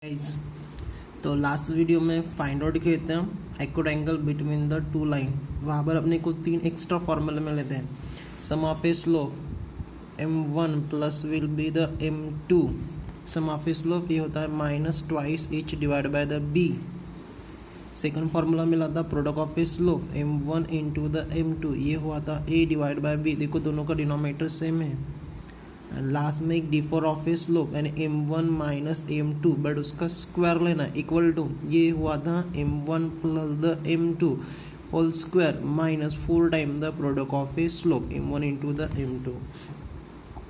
Guys, तो last video में find out किए थे हम acute angle between the two line. वहाँ पर अपने को तीन एक्स्ट्रा फॉर्मूले में लेते हैं। Sum of a slope m1 plus will be the m2। Sum of a slope ये होता है minus twice h divide by the b। Second formula मिला था product of a slope m1 into the m2, ये हुआ था a divide by b। देखो दोनों का डिनोमिनेटर सेम है। एंड लास्ट में एक d4 ऑफ ए स्लोप यानी m1 माइनस m2, बट उसका स्क्वायर लेना इक्वल टू, ये हुआ था m1 plus the m2 whole square minus 4 time the product of a slope m1 into the m2।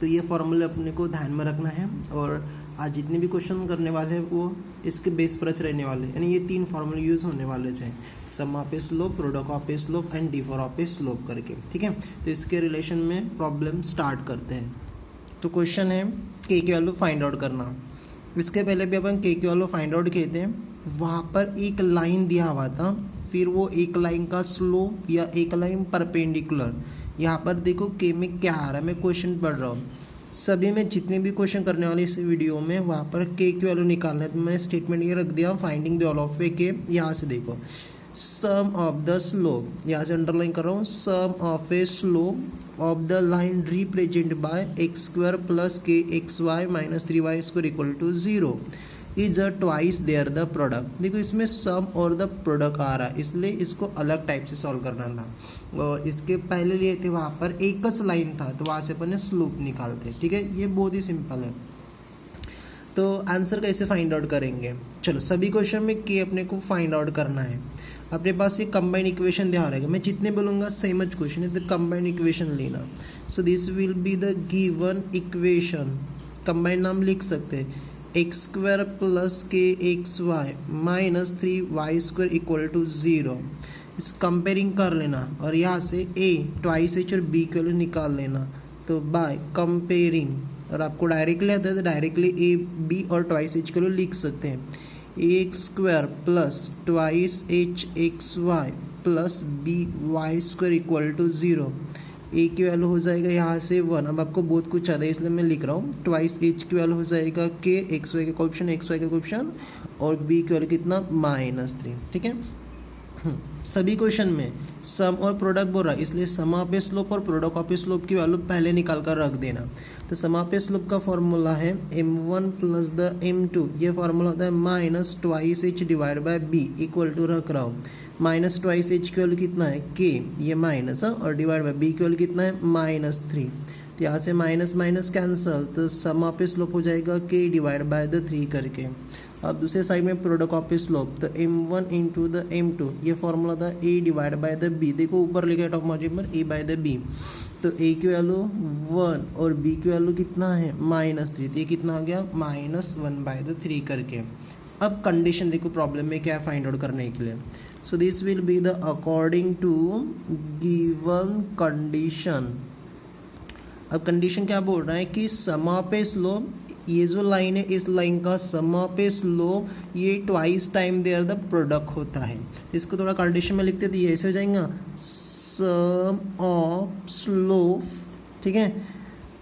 तो ये फॉर्मूले अपने को ध्यान में रखना है, और आज जितने भी क्वेश्चन करने वाले हैं वो इसके बेस पर रहने वाले हैं, यानी ये तीन फॉर्मूले यूज़ होने वाले हैं, sum of a slope, product of a slope and d4 of a slope करके। ठीक है, तो इसके रिलेशन में प्रॉब्लम स्टार्ट करते हैं। तो क्वेश्चन है के की वैल्यू फाइंड आउट करना। इसके पहले भी अपन के की वैल्यू फाइंड आउट किए थे। वहाँ पर एक लाइन दिया हुआ था, फिर वो एक लाइन का स्लोप या एक लाइन परपेंडिकुलर। यहाँ पर देखो के में क्या आ रहा है, मैं क्वेश्चन पढ़ रहा हूँ। सभी में जितने भी क्वेश्चन करने वाले इस वीडियो में वहाँ पर के की वैल्यू निकालना है, तो मैंने स्टेटमेंट ये रख दिया फाइंडिंग द ऑल ऑफ ए के। यहाँ से देखो सम ऑफ द स्लोप, यहाँ से अंडरलाइन कर रहा हूँ, sum of a slope of the line represent by x square plus k x y minus 3y square equal to 0 is a twice there the product. देखो इसमें सम और द प्रोडक्ट आ रहा है, इसलिए इसको अलग टाइप से सॉल्व करना था। और इसके पहले लिए थे वहाँ पर एक लाइन था, तो वहाँ से अपन ने स्लोप निकालते। ठीक है, ये बहुत ही सिंपल है। तो आंसर कैसे फाइंड आउट करेंगे, चलो सभी क्वेश्चन में के अपने को फाइंड आउट करना है। अपने पास ये कंबाइन इक्वेशन ध्यान रहेगा, मैं जितने बोलूँगा सेम ज क्वेश्चन है, तो कंबाइन इक्वेशन लेना। So this will be the given equation. Combine नाम लिख सकते हैं, x square plus k x y minus 3y square equal to 0। इस कंपेयरिंग कर लेना, और यहाँ से a ट्वाइस एच और b के वैल्यू निकाल लेना। तो बाय कंपेयरिंग, और आपको डायरेक्टली आता है तो डायरेक्टली a b और ट्वाइस एच के वैल्यू लिख सकते हैं। X square plus twice h x y plus b y square equal to 0। A की वैल्यू हो जाएगा यहाँ से 1। अब आपको बहुत कुछ आता है इसलिए मैं लिख रहा हूँ, ट्वाइस एच की वैल्यू हो जाएगा के एक्स वाई का कोएफिशिएंट एक्स वाई का कोएफिशिएंट, और बी की वैल्यू कितना -3। ठीक है, सभी क्वेश्चन में सम और प्रोडक्ट बोल रहा है, इसलिए सम ऑफ ए स्लोप और प्रोडक्ट ऑफ ए स्लोप की वैल्यू पहले निकाल कर रख देना। तो सम ऑफ ए स्लोप का फॉर्मूला है m1 प्लस द m2, ये फॉर्मूला होता है minus twice h divide by b equal to रख रहा हूँ। माइनस ट्वाइस एच की वैल्यू कितना है के, ये माइनस है, और डिवाइड बाय बी की वैल्यू कितना है -3। तो यहाँ से माइनस माइनस कैंसल, तो सम ऑफ ए स्लोप हो जाएगा के डिवाइड बाय द 3 करके। अब दूसरे साइड में प्रोडक्ट ऑफ ए स्लोप, तो m1 इंटू द m2, ये फॉर्मूला था a divide by the b। देखो ऊपर लिखा है टॉप मार्जिन पर a बाय द b, तो a की वैल्यू 1 और b की वैल्यू कितना है -3, तो ये कितना आ गया -1 बाय द 3 करके। अब कंडीशन देखो प्रॉब्लम में क्या फाइंड आउट करने के लिए। So this will be the according to given condition. अब कंडीशन क्या बोल रहा है कि सम ऑफ ए स्लोप, ये जो लाइन है इस लाइन का सम ऑफ ए स्लोप ये twice time their the product होता है। इसको थोड़ा कंडीशन में लिखते तो ये ऐसे हो जाएगा, सम ऑफ स्लोप, ठीक है,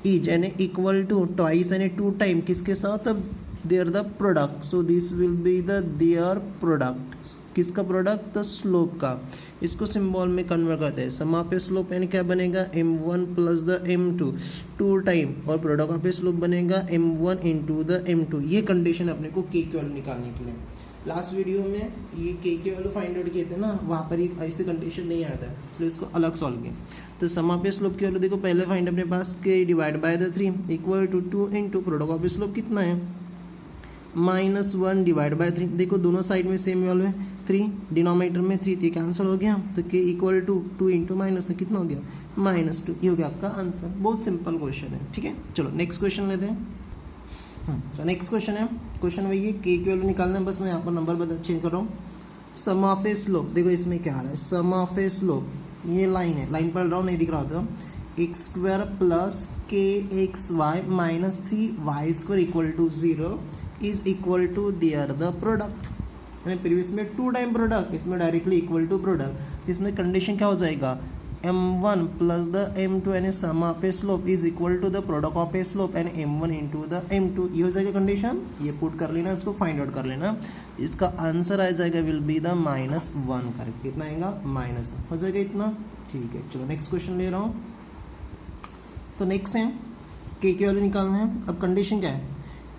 इज यानी इक्वल टू ट्वाइस यानी 2 टाइम किसके साथ, अब their the product. So this will be the their product, किसका प्रोडक्ट, तो स्लोप का। इसको सिंबल में कन्वर्ट करते हैं, सम ऑफ ए स्लोप यानी क्या बनेगा m1 plus the m2 2 time, और प्रोडक्ट ऑफ ए स्लोप बनेगा m1 इंटू द m2। ये कंडीशन अपने को के की वैल्यू निकालने के लिए। लास्ट वीडियो में ये के की वैल्यू फाइंड आउट किए थे ना, वहाँ पर एक ऐसे कंडीशन नहीं आता है, इसलिए इसको अलग सॉल्व किया। तो सम ऑफ ए स्लोप की वैल्यू देखो पहले फाइंड अपने पास k divide by the 3 equal to 2 into product of a slope कितना है -1 डिवाइड बाय 3। देखो दोनों साइड में सेम वैल्यू है, 3 डिनोमिनेटर में 3 थी, कैंसिल हो गया, तो के इक्वल टू 2 इंटू माइनस कितना हो गया -2। ये हो गया आपका आंसर। बहुत सिंपल क्वेश्चन है। ठीक है, चलो नेक्स्ट क्वेश्चन लेते हैं। तो नेक्स्ट क्वेश्चन है, क्वेश्चन वही है, के की वैल्यू निकालना है, बस मैं यहाँ पर नंबर बदल चेंज कर रहा हूँ। सम ऑफ ए स्लोप, देखो इसमें क्या आ रहा है, सम ऑफ ए स्लोप, ये लाइन है, लाइन पढ़ रहा हूँ नहीं दिख रहा था, x square plus k x y minus 3y square equal to 0 is equal to there the product. यानी प्रीवियस में 2 टाइम प्रोडक्ट, इसमें डायरेक्टली इक्वल टू प्रोडक्ट। इसमें कंडीशन क्या हो जाएगा, m1 plus the m2 यानी sum of a slope is equal to the product of a slope and m1 into the m2, ये हो जाएगा कंडीशन, ये पुट कर लेना, इसको फाइंड आउट कर लेना। इसका आंसर आ जाएगा विल बी द -1 करके, कितना आएगा -1 हो जाएगा इतना। ठीक है, चलो नेक्स्ट क्वेश्चन ले रहा हूँ। तो नेक्स्ट है के की वैल्यू निकालना है। अब कंडीशन क्या है,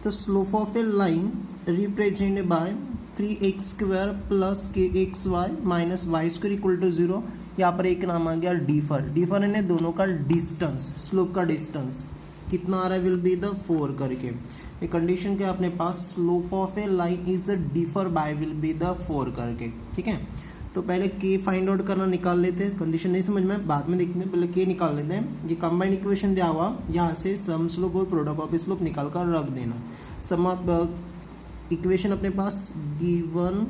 तो slope of a line represented by 3x² plus kxy minus y² equal to 0। यहाँ पर एक नाम आ गया डिफर, डिफर यानी दोनों का डिस्टेंस, स्लोप का डिस्टेंस कितना आ रहा है, विल बी द 4 करके। ये कंडीशन क्या अपने पास, slope of a line is differ by will be the 4 करके। ठीक है, तो पहले के फाइंड आउट करना निकाल लेते हैं, कंडीशन नहीं समझ में बाद में देखते हैं, पहले के निकाल लेते हैं। ये कंबाइन इक्वेशन दिया हुआ, यहाँ से सम स्लोप और प्रोडक्ट ऑफ स्लोप निकाल कर रख देना। सम ऑफ इक्वेशन अपने पास given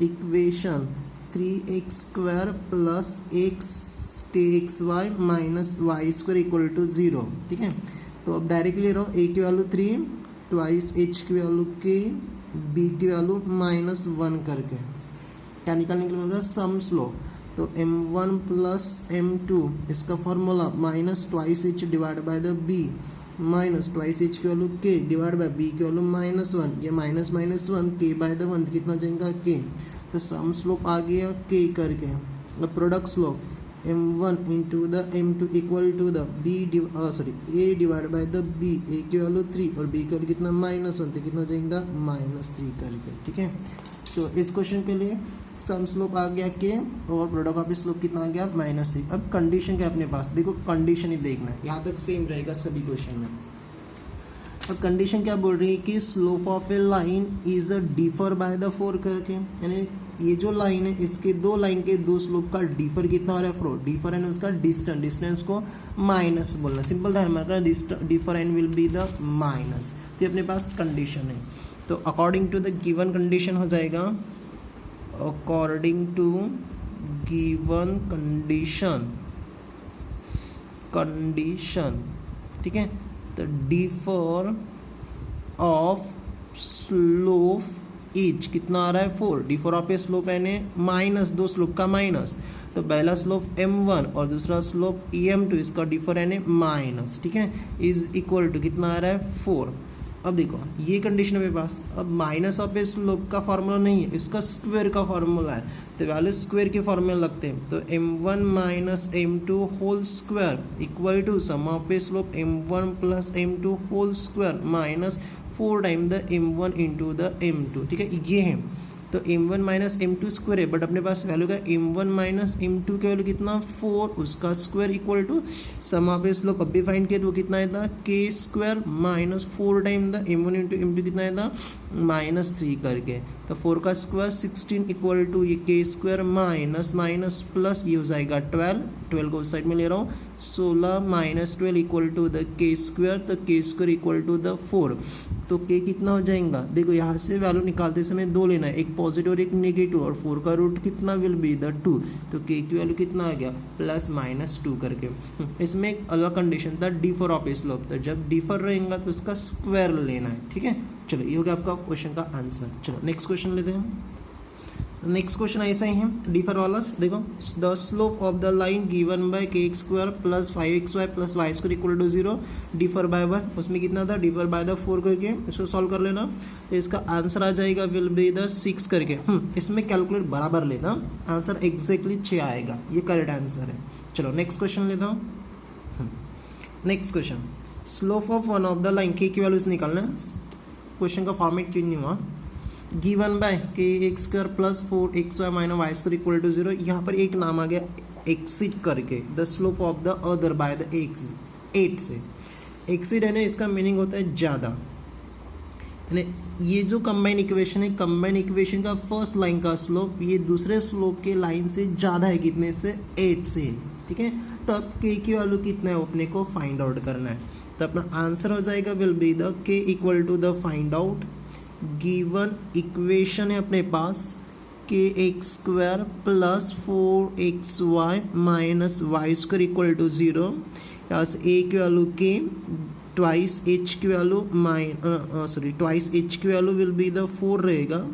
equation 3x² plus kxy minus y² equal to 0। ठीक है, तो अब डायरेक्टली ले रहा हूँ, a की वैल्यू 3 ट्वाइस h की वैल्यू k, b की वैल्यू -1 करके क्या निकालने के लिए होगा, सम स्लोप। तो m1 प्लस m2 इसका formula minus twice h divide by the b minus twice h की value k divide by b की वैल्यू -1, ये माइनस -1 k बाय द 1 कितना हो जाएगा k। तो सम स्लोप आ गया k करके। अब product slope m1 into the m2 equal to the a divide by the b, a की वैल्यू 3 और b की वैल्यू कितना -1, तो कितना हो जाएगा -3 करके। ठीक है, तो इस क्वेश्चन के लिए सम स्लोप आ गया k और प्रोडक्ट ऑफ स्लोप कितना आ गया -3। अब कंडीशन क्या अपने पास, देखो कंडीशन ही देखना है, यहाँ तक सेम रहेगा सभी क्वेश्चन में। अब कंडीशन क्या बोल रही है कि slope of a line is differ bye the 4 करके, यानी ये जो लाइन है इसके दो लाइन के दो स्लोप का डिफर कितना हो रहा है, 4। डिफर एंड उसका डिस्टेंस, डिस्टेंस को माइनस बोलना, सिंपल ध्यान रखना, difference will be the minus. तो अपने पास कंडीशन है, तो according to the given condition हो जाएगा, अकॉर्डिंग टू गिवन कंडीशन। ठीक है, तो डिफर ऑफ स्लोप इज कितना आ रहा है, 4। डिफर ऑफ ए स्लोप यानी माइनस, दो स्लोप का माइनस, तो पहला स्लोप m1 और दूसरा स्लोप em2, इसका डिफर यानी माइनस। ठीक है, इज इक्वल टू कितना आ रहा है 4। अब देखो ये कंडीशन है मेरे पास, अब माइनस ऑफ ए स्लोप का फॉर्मूला नहीं है, इसका स्क्वायर का फॉर्मूला है, तो वैल्यू स्क्वायर के फॉर्मूला लगते हैं। तो m1 minus m2 whole square equal to sum of a slope m1 plus m2 whole square minus 4 time the m1 into the m2। ठीक है, ये है, तो m1 माइनस m2 स्क्वायर है, बट अपने पास वैल्यू का m1 माइनस m2 की value कितना 4, उसका square equal to sum of a slope. अब भी फाइंड किया तो कितना आया था k² minus 4 time the m1 into m2 कितना आया था -3 करके, तो 4 का स्क्वायर 16 इक्वल टू ये k² माइनस माइनस प्लस ये हो जाएगा 12 को उस साइड में ले रहा हूँ, 16 minus 12 equal to the k², तो k² इक्वल टू द 4। तो k कितना हो जाएगा, देखो यहाँ से वैल्यू निकालते समय दो लेना है, एक पॉजिटिव और एक नेगेटिव, और 4 का रूट कितना विल बी द 2, तो k की वैल्यू कितना आ गया +-2 करके। इसमें एक अलग कंडीशन था डिफर ऑफ स्लोप, तो जब डिफर रहेगा तो उसका स्क्वायर लेना है। ठीक है, चलो ये हो गया आपका क्वेश्चन का आंसर। चलो नेक्स्ट क्वेश्चन लेते हैं। नेक्स्ट क्वेश्चन ऐसा ही है डिफर वाला, देखो the slope of the line given by kx² plus 5xy plus y² equal to 0 differ by 1, उसमें कितना था डिफर बाय द 4 करके, इसको सॉल्व कर लेना, तो इसका आंसर आ जाएगा विल बी द 6 करके। इसमें कैलकुलेट बराबर लेना, आंसर एग्जैक्टली 6 आएगा, ये करेक्ट आंसर है। चलो नेक्स्ट क्वेश्चन लेता हूँ। Next question, slope of one of the line k की वैल्यूज निकालना, क्वेश्चन का फॉर्मेट चेंज नहीं हुआ, given by kx² plus 4xy minus y² equal to 0, यहाँ पर एक नाम आ गया एक्सीड करके, the slope of the other by the 8 से। एक्सीड है ना, इसका मीनिंग होता है ज़्यादा, यानी ये जो कंबाइन इक्वेशन है, कंबाइन इक्वेशन का फर्स्ट लाइन का स्लोप ये दूसरे स्लोप के लाइन से ज़्यादा है, कितने से 8 से। ठीक है, तो अब k की वैल्यू कितना है अपने को फाइंड आउट करना है, तो अपना आंसर हो जाएगा will be the k equal to the find out given equation है अपने पास kx² plus 4xy minus y² equal to 0, यहाँ से a की वैल्यू k, ट्वाइस h की वैल्यू ट्वाइस h की वैल्यू विल बी द 4 रहेगा,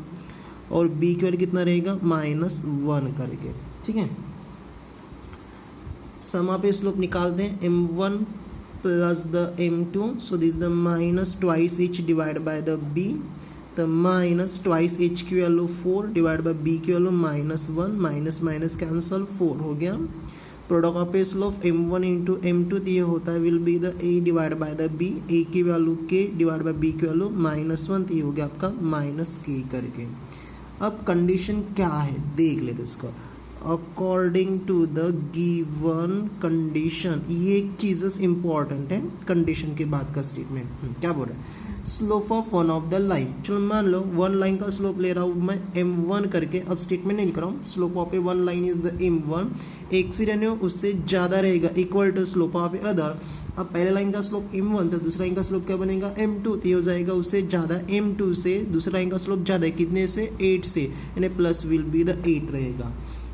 और b की वैल्यू कितना रहेगा -1 करके। ठीक है, सम ऑफ ए स्लोप निकालते हैं m1 plus the m2, so this the minus twice h divide by the b, the minus twice h की वैल्यू 4 डिवाइड बाय b की वैल्यू -1, माइनस माइनस कैंसल 4 हो गया। Product of a slope m1 into m2 तो ये होता है will be the a divide by the b, a की value k divide by b की वैल्यू -1 तो ये हो गया आपका -k करके। अब कंडीशन क्या है देख लेते उसको। According to the given condition, ये चीज़ें इंपॉर्टेंट है कंडीशन के बाद का स्टेटमेंट। क्या बोल रहा है, slope of one of the line, चलो मान लो वन लाइन का स्लोप ले रहा हूँ मैं m1 करके, अब स्टेटमेंट नहीं लिख रहा हूँ, slope of a one line is the m1, accident है उससे ज़्यादा रहेगा equal to slope of a other. अब पहले लाइन का स्लोप m1 तो दूसरा लाइन का स्लोप क्या बनेगा m2, तो ये हो जाएगा उससे ज़्यादा, m2 से दूसरा लाइन का स्लोप ज़्यादा है कितने से 8 से, यानी प्लस विल बी द 8 रहेगा।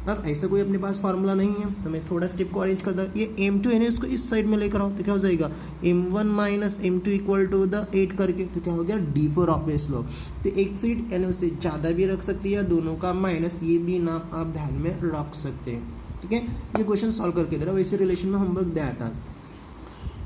अब ऐसा कोई अपने पास फार्मूला नहीं है तो मैं थोड़ा स्टेप को अरेंज करता हूँ, ये m2 है ना इसको इस साइड में लेकर आऊँ तो क्या हो जाएगा m1 minus m2 equal to the 8 करके, तो क्या हो गया d4 ऑफ ए स्लोप। तो एक्सीड यानी उससे ज़्यादा भी रख सकती है, दोनों का माइनस, ये भी नाम आप ध्यान में रख सकते हैं। ठीक है, ये क्वेश्चन सॉल्व करके दे रहा वैसे रिलेशन में होमवर्क दिया था।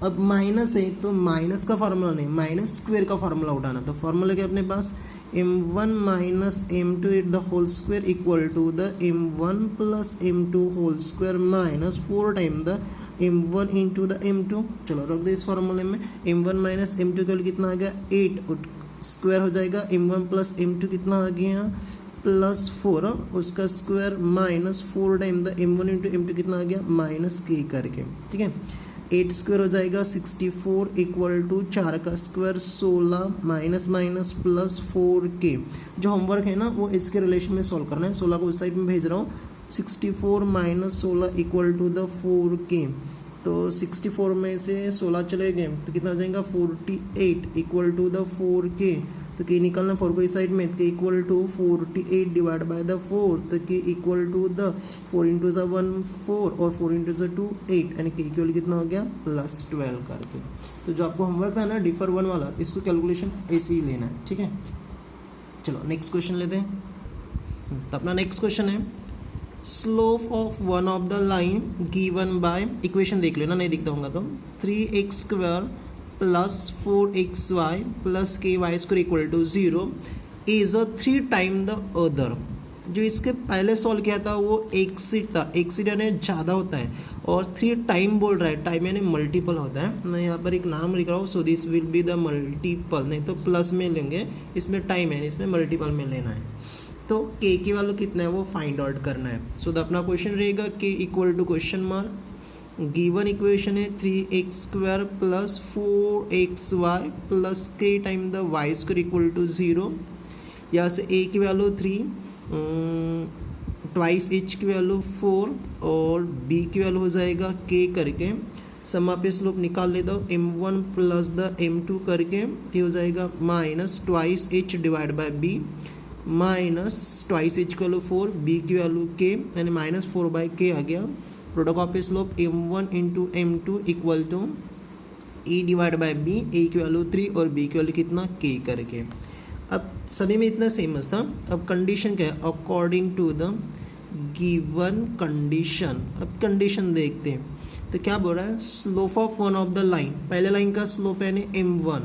अब माइनस है तो माइनस का फार्मूला नहीं, माइनस स्क्वायर का फार्मूला उठाना, तो फार्मूला क्या अपने पास m1 minus m2 at the whole square equal to the m1 plus m2 whole square minus 4 time the m1 into the m2। चलो रख दे इस फार्मूले में, m1 माइनस m2 का कितना आ गया 8, स्क्वायर हो जाएगा m1 प्लस m2 कितना आ गया +4, उसका square minus 4 time the m1 into m2 कितना आ गया -k करके। ठीक है, 8 स्क्वायर हो जाएगा 64 इक्वल टू 4 का स्क्वायर 16 माइनस माइनस +4k। जो होमवर्क है ना वो इसके रिलेशन में सॉल्व करना है, 16 को उस साइड में भेज रहा हूँ। 64 minus 16 equal to the 4k, तो 64 में से 16 चले गए तो कितना हो जाएगा 48 इक्वल टू द 4k, तो k निकालना 4 को इस साइड में, k equal to 48 divide by the 4, तो k equal to the 4 into ज़ 1 4 और 4 इंटू ज़ 2 8, यानी k इक्वल कितना हो गया +12 करके। तो जो आपको होमवर्क था ना डिफर 1 वाला, इसको कैलकुलेशन ऐसे ही लेना है। ठीक है, चलो नेक्स्ट क्वेश्चन लेते हैं। तो अपना नेक्स्ट क्वेश्चन है slope of one of the line given by, equation देख लेना नहीं दिखता होगा तो 3x² plus 4xy plus ky² equal to 0 is a 3 time the other. जो इसके पहले सॉल्व किया था वो एक्सिड था, एक्सिड यानी ज़्यादा होता है, और 3 टाइम बोल रहा है, टाइम यानी मल्टीपल होता है। मैं यहाँ पर एक नाम लिख रहा हूँ, सो this will be the multiple, नहीं तो प्लस में लेंगे, इसमें टाइम है इसमें मल्टीपल में लेना है। तो k की वैल्यू कितना है वो फाइंड आउट करना है। सो द अपना क्वेश्चन रहेगा k equal to question mark, given equation है 3x² plus 4xy plus k time the y² equal to 0। यहाँ से a की वैल्यू 3, ट्वाइस h की वैल्यू 4 और b की वैल्यू हो जाएगा k करके। सम ऑफ स्लोप निकाल लेता हूँ m1 प्लस द m2 करके, ये हो जाएगा minus twice h divide by b minus twice h की वैल्यू 4, b की वैल्यू k यानी -4/k आ गया। Product of slope m1 into m2 equal to e divide by b, a की वैल्यू 3 और b की वैल्यू कितना k करके। अब सभी में इतना सेम था। अब कंडीशन क्या है, according to the given condition. अब कंडीशन देखते हैं तो क्या बोल रहा है, slope of one of the line, पहले लाइन का स्लोप है यानी m1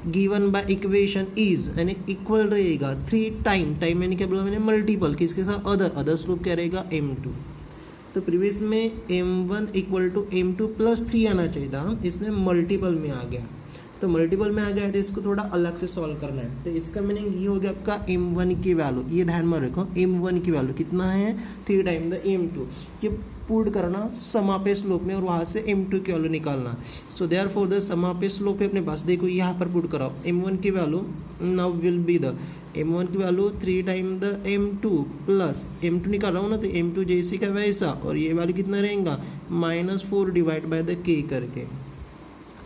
given by equation is यानी इक्वल रहेगा 3 टाइम, टाइम यानी क्या बोला मैंने मल्टीपल, किसके साथ अदर स्लोप क्या रहेगा m2। तो प्रीवियस में m1 equal to m2 plus 3 आना चाहिए था, इसमें मल्टीपल में आ गया, तो मल्टीपल में आ गया है तो इसको थोड़ा अलग से सॉल्व करना है। तो इसका मीनिंग ये हो गया आपका m1 की वैल्यू, ये ध्यान में रखो m1 की वैल्यू कितना है 3 टाइम द m2, ये पुट करना सम ऑफ ए स्लोप में और वहाँ से m2 की वैल्यू निकालना। So therefore the sum of a slope है अपने पास, देखो यहाँ पर पुट कराओ m1 की value now will be the m1 की value 3 time the m2 plus m2 निकाल रहा हूँ ना, तो m2 जैसे का वैसा, और ये वैल्यू कितना रहेगा -4 डिवाइड बाय द k करके,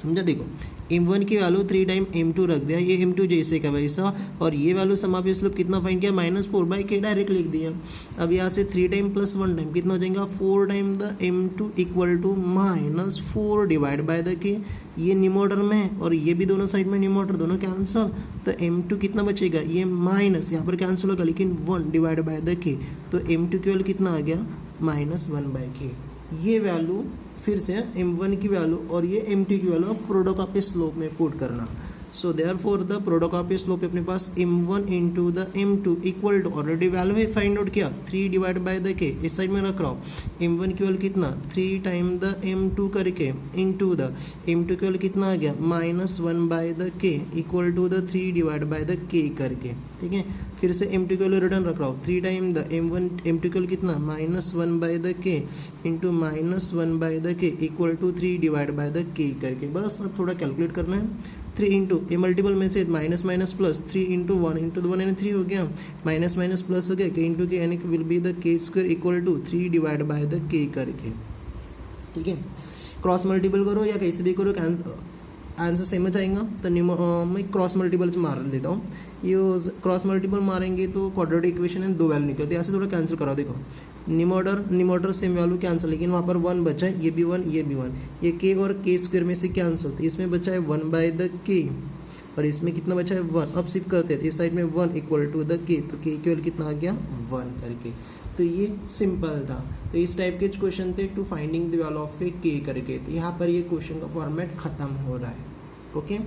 समझा। देखो m1 की वैल्यू 3 टाइम m2 रख दिया, ये m2 जैसे का वैसा, और ये value sum of a slope कितना फाइंड किया -4/k डायरेक्ट लिख दिया। अब यहाँ से 3 टाइम प्लस 1 टाइम कितना हो जाएगा 4 time the m2 equal to -4 divide by the k, ये न्यूमरेटर में है और ये भी दोनों साइड में न्यूमरेटर दोनों कैंसल, तो m2 कितना बचेगा, ये माइनस यहाँ पर कैंसिल होगा लेकिन 1 डिवाइड बाय द k, तो m2 की वैल्यू कितना आ गया -1/k। ये वैल्यू फिर से m1 की वैल्यू और ये m2 की वैल्यू प्रोडक्ट ऑफ स्लोप में पुट करना। So therefore the product of slope अपने पास m1 into the m2 equal to already value है फाइंड आउट किया 3 डिवाइड बाय द k, इस साइड में रख रहा हूँ m1 की वैल्यू कितना 3 टाइम द m2 करके इंटू द m2 की वैल्यू कितना आ गया -1 by the k equal to the 3 divide by the k करके। ठीक है, फिर से m2 की वैल्यू रिटर्न रख रहा हूँ 3 टाइम द m2 की वैल्यू कितना -1 by the k into -1 by the k equal to 3 divide by the k करके। बस अब थोड़ा कैलकुलेट करना है। 3 इंटू ये मल्टीपल में से minus minus plus 3 into 1 into 1 यानी 3 हो गया, माइनस माइनस प्लस हो गया k इंटू के यानी will be the k square equal to 3 divide by the k करके। ठीक है, क्रॉस मल्टीपल करो या कैसे भी करो आंसर सेम आ जाएगा। तो मैं क्रॉस मल्टीपल मार लेता हूँ। ये क्रॉस मल्टीपल मारेंगे तो क्वाड्रेटिक इक्वेशन है 2 वैल्यू निकलती है, ऐसे थोड़ा कैंसिल करा। देखो निमोडर सेम वैल्यू कैंसिल, लेकिन वहाँ पर 1 बचा है, ये भी 1 ये भी 1, ये k और k स्क्वायर में से कैंसिल होती है। इसमें बचा है 1 बाय द k और इसमें कितना बचा है 1। अब शिफ्ट करते हैं इस साइड में 1 इक्वल टू द k, तो k इक्वल कितना आ गया 1 करके। तो ये सिंपल था। तो इस टाइप के क्वेश्चन थे to finding the value of a k करके। तो यहाँ पर ये क्वेश्चन का फॉर्मेट खत्म हो रहा है। ओके।